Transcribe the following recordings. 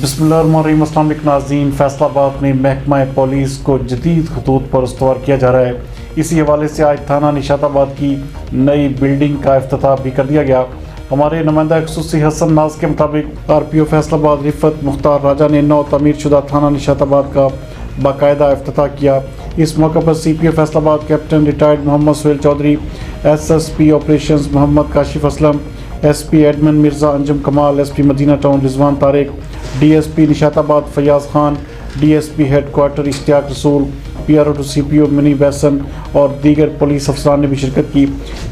बिस्मिल्लाहिर्रहमानिर्रहीम। अस्सलाम वालेकुम नाज़रीन, फैसलाबाद में महकमा पुलिस को जदीद खतूत पर उस्तवार किया जा रहा है। इसी हवाले से आज थाना निशाताबाद की नई बिल्डिंग का इफ्तिताह भी कर दिया गया। हमारे नुमाइंदा खुसूसी हसन नाज के मुताबिक आरपीओ फैसलाबाद रिफत मुख्तार राजा ने नौ तमीर शुदा थाना निशाताबाद का बाकायदा इफ्तिताह किया। इस मौके पर CPO Faisalabad captain retired Mohammad Suhail Chaudhry, SSP operations Mohammad Kashif Aslam, SP admin Mirza Anjum Kamal, SP Madina town Rizwan Tariq, DSP Nishatabad Fayyaz Khan, DSP headquarter Ishtiaq Rasool, PRO to CPO मिनी बैसन और दीगर पुलिस अफसरान ने भी शिरकत की।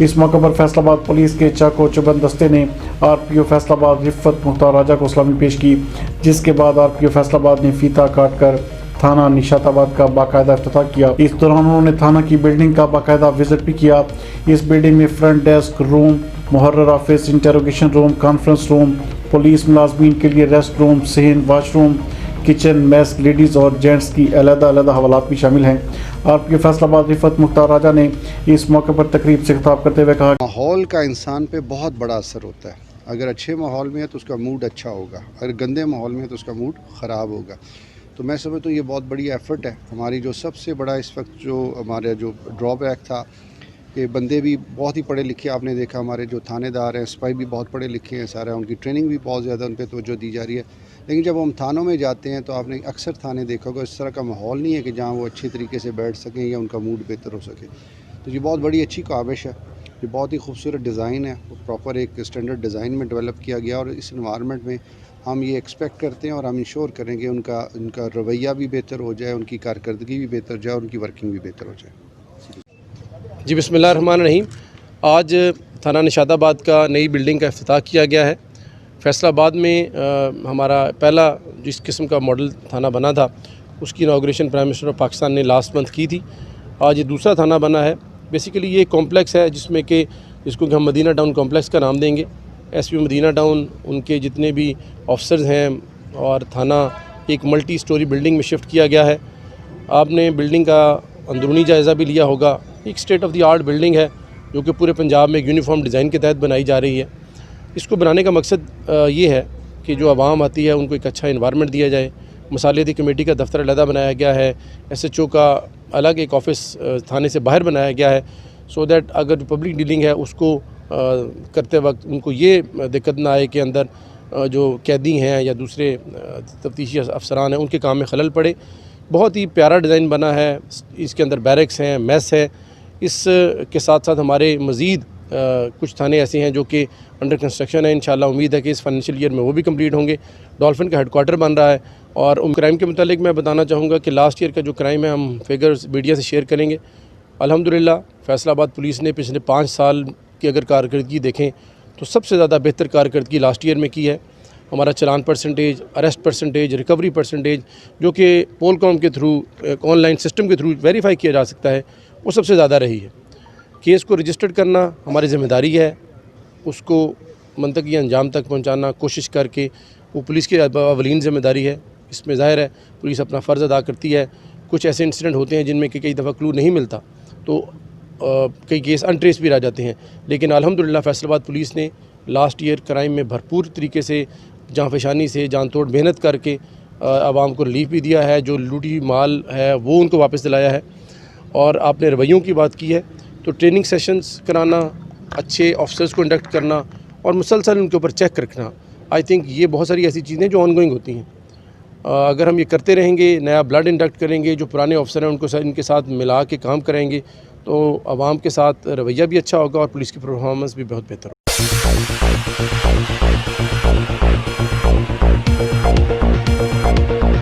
इस मौके पर फैसलाबाद पुलिस के चाको चुबंद दस्ते ने आरपीओ फैसलाबाद रिफत मुख्तार राजा को सलामी पेश की, जिसके बाद आरपीओ फैसलाबाद ने फीता काट कर थाना निशाताबाद का बाकायदा इफ्तिताह किया। इस दौरान उन्होंने थाना की बिल्डिंग का बाकायदा विजिट भी किया। इस बिल्डिंग में फ्रंट डेस्क रूम, मुहर्रर office, interrogation room, conference room, police मुलाजमीन के लिए रेस्ट रूम, सहन, वाशरूम, किचन, मेस, लेडीज़ और जेंट्स की अलग-अलग हवालात भी शामिल हैं। आरपीओ फैसलाबाद रिफत मुख्तार राजा ने इस मौके पर तकरीब से खिताब करते हुए कहा, माहौल का इंसान पे बहुत बड़ा असर होता है। अगर अच्छे माहौल में है तो उसका मूड अच्छा होगा, अगर गंदे माहौल में है तो उसका मूड ख़राब होगा। तो मैं समझता हूँ ये बहुत बड़ी एफ़र्ट है हमारी। जो सबसे बड़ा इस वक्त जो हमारे जो ड्रॉबैक था कि बंदे भी बहुत ही पढ़े लिखे, आपने देखा हमारे जो थानेदार हैं, सिपाही भी बहुत पढ़े लिखे हैं सारे, उनकी ट्रेनिंग भी बहुत ज़्यादा उन पर तवज्जो दी जा रही है। लेकिन जब हम थानों में जाते हैं तो आपने अक्सर थाने देखा होगा इस तरह का माहौल नहीं है कि जहाँ वो अच्छी तरीके से बैठ सकें या उनका मूड बेहतर हो सके। तो ये बहुत बड़ी अच्छी काविश है, ये बहुत ही खूबसूरत डिज़ाइन है, प्रॉपर एक स्टैंडर्ड डिज़ाइन में डेवलप किया गया और इस इन्वायरमेंट में हम ये एक्सपेक्ट करते हैं और हम इंश्योर करेंगे उनका रवैया भी बेहतर हो जाए, उनकी कारकर्दगी भी बेहतर जाए और उनकी वर्किंग भी बेहतर हो जाए। जी बिस्मिल्लाहिर्रहमानिर्रहीम। आज थाना निशाताबाद का नई बिल्डिंग का इफ्तिताह किया गया है। फैसलाबाद में हमारा पहला जिस किस्म का मॉडल थाना बना था उसकी inauguration prime minister of Pakistan ने लास्ट मंथ की थी। आज ये दूसरा थाना बना है। बेसिकली ये कॉम्प्लेक्स है जिसमें कि जिसको कि हम मदीना टाउन कॉम्प्लेक्स का नाम देंगे। एसपी मदीना टाउन, उनके जितने भी ऑफिसर्स हैं और थाना एक मल्टी स्टोरी बिल्डिंग में शिफ्ट किया गया है। आपने बिल्डिंग का अंदरूनी जायज़ा भी लिया होगा। एक state of the art building है जो कि पूरे पंजाब में एक यूनिफॉर्म डिज़ाइन के तहत बनाई जा रही है। इसको बनाने का मकसद ये है कि जो आवाम आती है उनको एक अच्छा इन्वायरमेंट दिया जाए। मसालियाती कमेटी का दफ्तर अलग बनाया गया है, एसएचओ का अलग एक ऑफ़िस थाने से बाहर बनाया गया है, सो दैट अगर जो पब्लिक डीलिंग है उसको करते वक्त उनको ये दिक्कत ना आए कि अंदर जो कैदी हैं या दूसरे तफ्तीशी अफसरान हैं उनके काम में खलल पड़े। बहुत ही प्यारा डिज़ाइन बना है। इसके अंदर बैरक्स हैं, मेस है। इस के साथ साथ हमारे मज़ीद कुछ थाने ऐसे हैं जो कि अंडर कंस्ट्रक्शन है। इंशाल्लाह उम्मीद है कि इस फाइनेंशियल ईयर में वो भी कंप्लीट होंगे। डॉल्फिन का हेडक्वार्टर बन रहा है। और क्राइम के मुतालिक मैं बताना चाहूँगा कि लास्ट ईयर का जो क्राइम है हम फिगर्स मीडिया से शेयर करेंगे। अल्हम्दुलिल्लाह फैसलाबाद पुलिस ने पिछले 5 साल की अगर कारकर्दगी देखें तो सबसे ज़्यादा बेहतर कारकर्दगी लास्ट ईयर में की है। हमारा challan percentage, arrest percentage, recovery percentage जो कि पोलकॉम के थ्रू ऑनलाइन सिस्टम के थ्रू वेरीफाई किया जा सकता है वो सबसे ज़्यादा रही है। केस को रजिस्टर्ड करना हमारी ज़िम्मेदारी है, उसको मंतकी अंजाम तक पहुंचाना कोशिश करके वो पुलिस की अवलीन ज़िम्मेदारी है। इसमें ज़ाहिर है पुलिस अपना फ़र्ज़ अदा करती है। कुछ ऐसे इंसिडेंट होते हैं जिनमें कि कई दफ़ा क्लू नहीं मिलता तो कई केस अनट्रेस भी रह जाते हैं। लेकिन अल्हम्दुलिल्लाह फैसलाबाद पुलिस ने लास्ट ईयर क्राइम में भरपूर तरीके से जान पेशानी से जान तोड़ मेहनत करके आवाम को रिलीफ भी दिया है। जो लूटी माल है वो उनको वापस दिलाया है। और आपने रवैयों की बात की है तो ट्रेनिंग सेशंस कराना, अच्छे ऑफिसर्स को इंडक्ट करना और मुसलसल उनके ऊपर चेक रखना, आई थिंक ये बहुत सारी ऐसी चीज़ें जो ऑनगोइंग होती हैं। अगर हम ये करते रहेंगे, नया ब्लड इंडक्ट करेंगे, जो पुराने ऑफिसर हैं उनको इनके साथ मिला के काम कराएंगे तो आवाम के साथ रवैया भी अच्छा होगा और पुलिस की परफॉर्मेंस भी बहुत बेहतर होगी।